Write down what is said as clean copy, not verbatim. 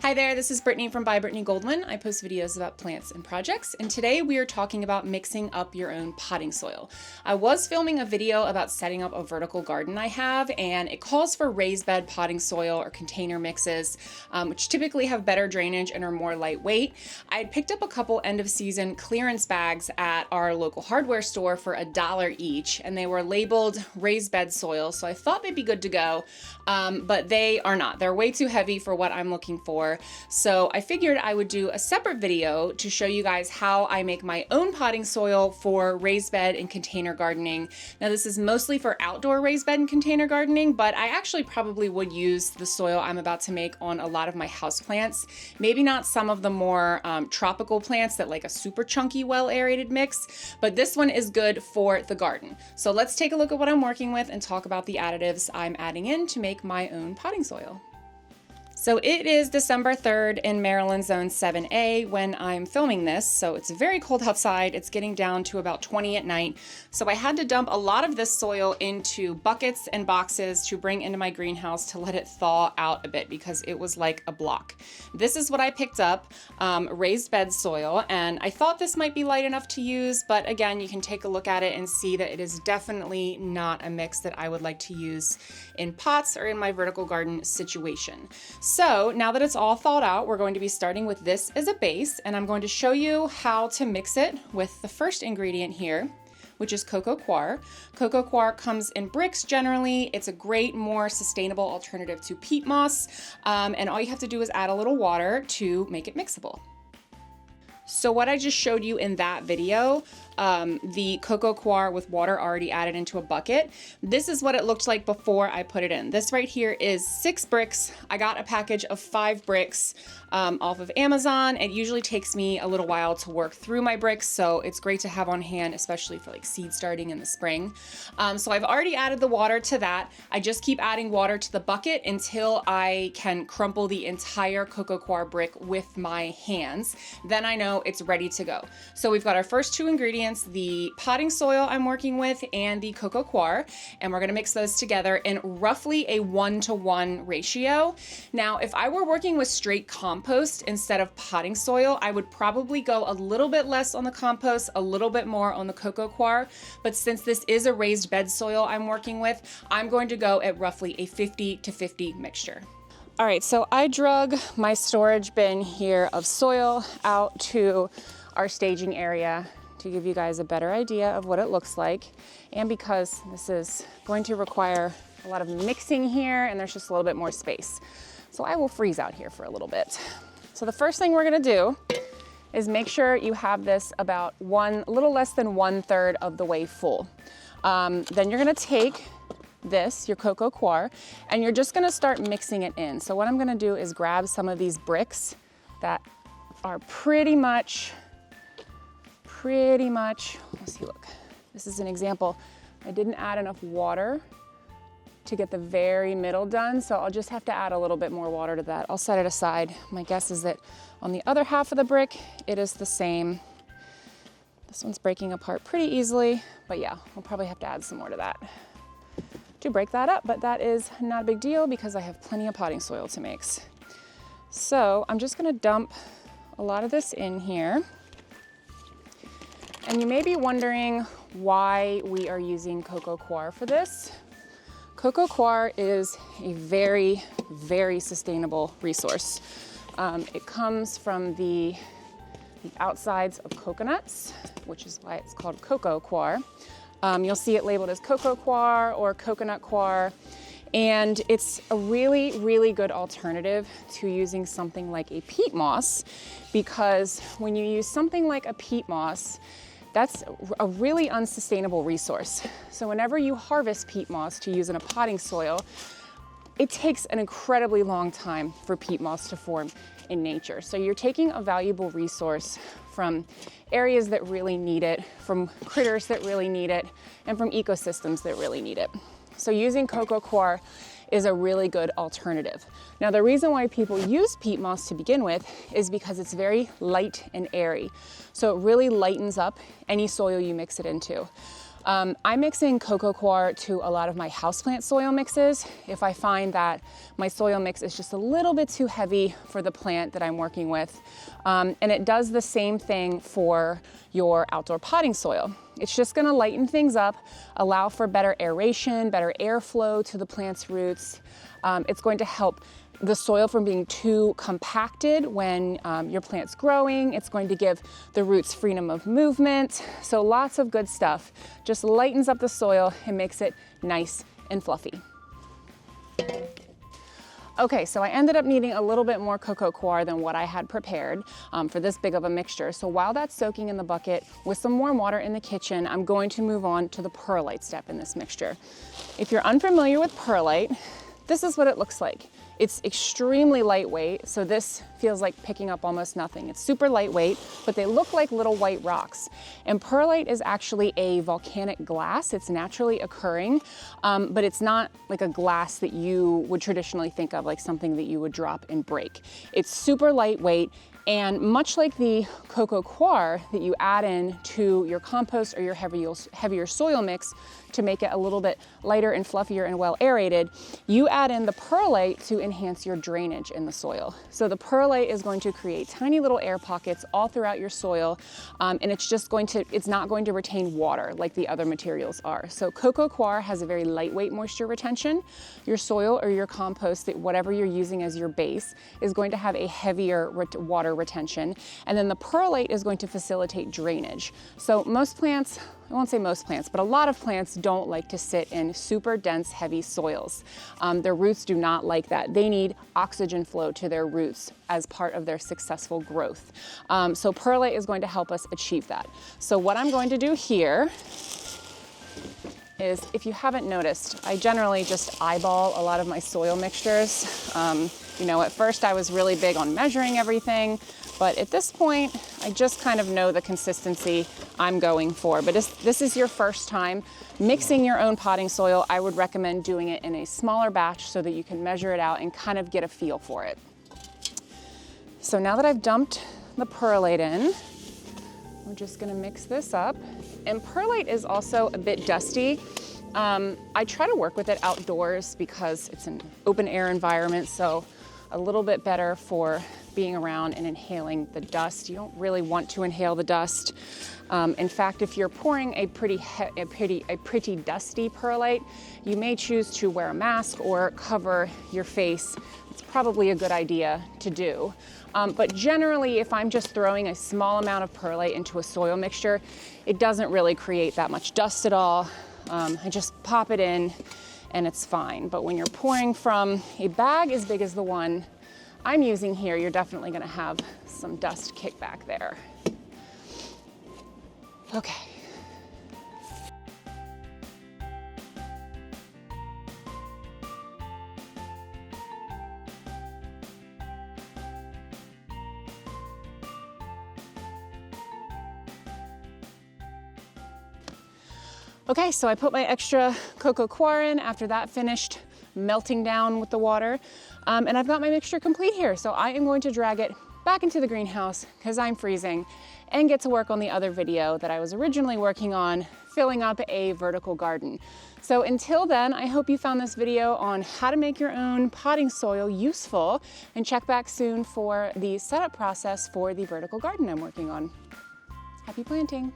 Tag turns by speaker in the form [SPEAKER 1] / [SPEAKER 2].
[SPEAKER 1] Hi there, this is Brittany from By Brittany Goldwyn. I post videos about plants and projects, and today we are talking about mixing up your own potting soil. I was filming a video about setting up a vertical garden I have, and it calls for raised bed potting soil or container mixes, which typically have better drainage and are more lightweight. I had picked up a couple end of season clearance bags at our local hardware store for $1 each, and they were labeled raised bed soil, so I thought they'd be good to go, but they are not. They're way too heavy for what I'm looking for. So I figured I would do a separate video to show you guys how I make my own potting soil for raised bed and container gardening. Now this is mostly for outdoor raised bed and container gardening, but I actually probably would use the soil I'm about to make on a lot of my houseplants. Maybe not some of the more tropical plants that like a super chunky, well aerated mix, but this one is good for the garden. So let's take a look at what I'm working with and talk about the additives I'm adding in to make my own potting soil. So it is December 3rd in Maryland Zone 7A when I'm filming this, so it's very cold outside. It's getting down to about 20 at night. So I had to dump a lot of this soil into buckets and boxes to bring into my greenhouse to let it thaw out a bit because it was like a block. This is what I picked up, raised bed soil, and I thought this might be light enough to use, but again, you can take a look at it and see that it is definitely not a mix that I would like to use in pots or in my vertical garden situation. So now that it's all thawed out, we're going to be starting with this as a base, and I'm going to show you how to mix it with the first ingredient here, which is Coco coir. Coco coir comes in bricks generally. It's a great, more sustainable alternative to peat moss, and all you have to do is add a little water to make it mixable. So what I just showed you in that video, the Coco coir with water already added into a bucket, this is what it looked like before I put it in. This right here is 6 bricks. I got a package of 5 bricks off of Amazon. It usually takes me a little while to work through my bricks, so it's great to have on hand, especially for like seed starting in the spring. So I've already added the water to that. I just keep adding water to the bucket until I can crumple the entire Coco coir brick with my hands. Then I know it's ready to go. So we've got our first 2 ingredients, the potting soil I'm working with and the Coco coir, and we're gonna mix those together in roughly a 1-to-1 ratio. Now, if I were working with straight compost instead of potting soil, I would probably go a little bit less on the compost, a little bit more on the Coco coir, but since this is a raised bed soil I'm working with, I'm going to go at roughly a 50-50 mixture. All right, so I drug my storage bin here of soil out to our staging area to give you guys a better idea of what it looks like. And because this is going to require a lot of mixing here and there's just a little bit more space. So I will freeze out here for a little bit. So the first thing we're gonna do is make sure you have this about a little less than 1/3 of the way full. Then you're gonna take this, your Coco coir, and you're just gonna start mixing it in. So what I'm gonna do is grab some of these bricks that are pretty much, let's see, look, this is an example. I didn't add enough water to get the very middle done, so I'll just have to add a little bit more water to that. I'll set it aside. My guess is that on the other half of the brick, it is the same. This one's breaking apart pretty easily, but yeah, we'll probably have to add some more to that to break that up, but that is not a big deal because I have plenty of potting soil to mix. So I'm just gonna dump a lot of this in here. And you may be wondering why we are using Coco coir for this. Coco coir is a very, very sustainable resource. It comes from the outsides of coconuts, which is why it's called Coco coir. You'll see it labeled as Coco coir or coconut coir, and it's a really, really good alternative to using something like a peat moss, because when you use something like a peat moss, that's a really unsustainable resource. So whenever you harvest peat moss to use in a potting soil, it takes an incredibly long time for peat moss to form in nature. So you're taking a valuable resource from areas that really need it, from critters that really need it, and from ecosystems that really need it. So using Coco coir is a really good alternative. Now, the reason why people use peat moss to begin with is because it's very light and airy. So it really lightens up any soil you mix it into. I mix in Coco coir to a lot of my houseplant soil mixes if I find that my soil mix is just a little bit too heavy for the plant that I'm working with. And it does the same thing for your outdoor potting soil. It's just gonna lighten things up, allow for better aeration, better airflow to the plant's roots. It's going to help the soil from being too compacted when your plant's growing. It's going to give the roots freedom of movement. So lots of good stuff. Just lightens up the soil and makes it nice and fluffy. Okay, so I ended up needing a little bit more Coco coir than what I had prepared for this big of a mixture. So while that's soaking in the bucket with some warm water in the kitchen, I'm going to move on to the perlite step in this mixture. If you're unfamiliar with perlite, this is what it looks like. It's extremely lightweight, so this feels like picking up almost nothing. It's super lightweight, but they look like little white rocks. And perlite is actually a volcanic glass. It's naturally occurring, but it's not like a glass that you would traditionally think of, like something that you would drop and break. It's super lightweight, and much like the Coco coir that you add in to your compost or your heavier soil mix to make it a little bit lighter and fluffier and well aerated, you add in the perlite to enhance your drainage in the soil. So the perlite is going to create tiny little air pockets all throughout your soil, and it's not going to retain water like the other materials are. So Coco coir has a very lightweight moisture retention. Your soil or your compost, whatever you're using as your base, is going to have a heavier water retention. And then the perlite is going to facilitate drainage. So most plants, I won't say most plants, but a lot of plants don't like to sit in super dense, heavy soils. Their roots do not like that. They need oxygen flow to their roots as part of their successful growth. So perlite is going to help us achieve that. So what I'm going to do here is, if you haven't noticed, I generally just eyeball a lot of my soil mixtures. You know, at first I was really big on measuring everything, but at this point, I just kind of know the consistency I'm going for. But this is your first time mixing your own potting soil, I would recommend doing it in a smaller batch so that you can measure it out and kind of get a feel for it. So now that I've dumped the perlite in, we're just gonna mix this up. And perlite is also a bit dusty. I try to work with it outdoors because it's an open air environment, so a little bit better for being around and inhaling the dust. You don't really want to inhale the dust. In fact, if you're pouring a pretty dusty perlite, you may choose to wear a mask or cover your face. It's probably a good idea to do. But generally, if I'm just throwing a small amount of perlite into a soil mixture, it doesn't really create that much dust at all. I just pop it in and it's fine. But when you're pouring from a bag as big as the one I'm using here, you're definitely gonna have some dust kickback there. Okay. Okay, so I put my extra Coco coir in after that finished melting down with the water. And I've got my mixture complete here. So I am going to drag it back into the greenhouse because I'm freezing and get to work on the other video that I was originally working on, filling up a vertical garden. So until then, I hope you found this video on how to make your own potting soil useful, and check back soon for the setup process for the vertical garden I'm working on. Happy planting.